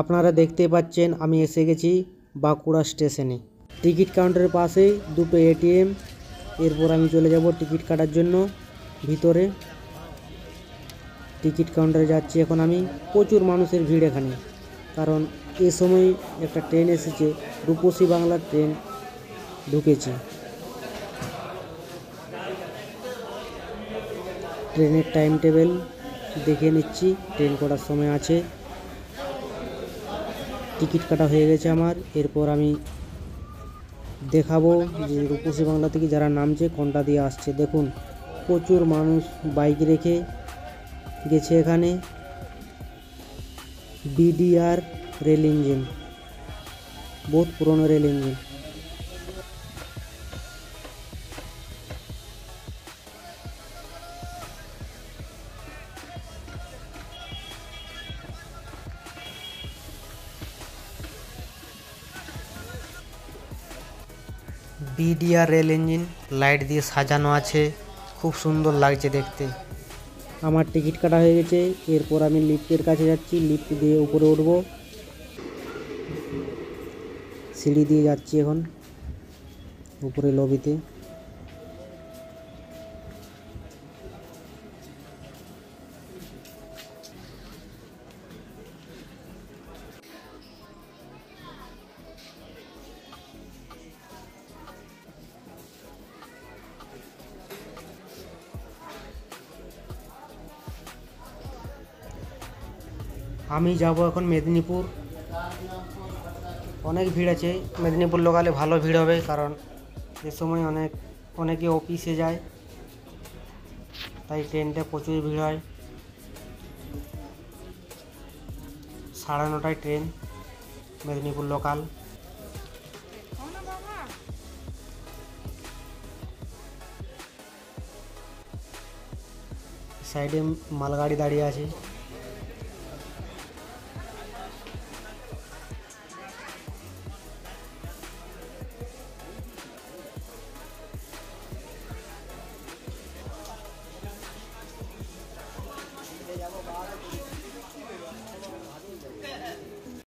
আপনারা দেখতে পাচ্ছেন আমি এসে গেছি বাঁকুড়া স্টেশনে। টিকিট কাউন্টারের পাশেই দুটো এটিএম। এরপর আমি চলে যাব টিকিট কাটার জন্য ভিতরে। টিকিট কাউন্টারে যাচ্ছি এখন আমি। প্রচুর মানুষের ভিড় এখানে, কারণ এ সময় একটা ট্রেন এসেছে, রূপসী বাংলার ট্রেন ঢুকেছে। ট্রেনের টাইম টেবিল দেখে নিচ্ছি, ট্রেন কটার সময় আছে। টিকিট কাটা হয়ে গেছে আমার। এরপর আমি দেখাবো যে রূপসী বাংলা থেকে যারা নামছে কোনটা দিয়ে আসছে। দেখুন প্রচুর মানুষ বাইক রেখে গেছে এখানে। বিডিআর রেল ইঞ্জিন, বহুত পুরনো rail engine. BDR rail engine light দিয়ে সাজানো আছে, খুব সুন্দর লাগছে দেখতে। আমার টিকিট কাটা হয়ে গেছে। এরপর আমি লিফটের কাছে যাচ্ছি, লিফট দিয়ে উপরে উঠব। সিঁড়ি দিয়ে যাচ্ছি এখন উপরে লবিতে। আমি যাব এখন মেদিনীপুর। অনেক ভিড় আছে মেদিনীপুর লোকালে, ভালো ভিড় হবে, কারণ এ সময় অনেকে অফিসে যায়, তাই ট্রেনটা প্রচুর ভিড় হয়। 9:30টায় ট্রেন মেদিনীপুর লোকাল। সাইডে মালগাড়ি দাঁড়িয়ে আছে।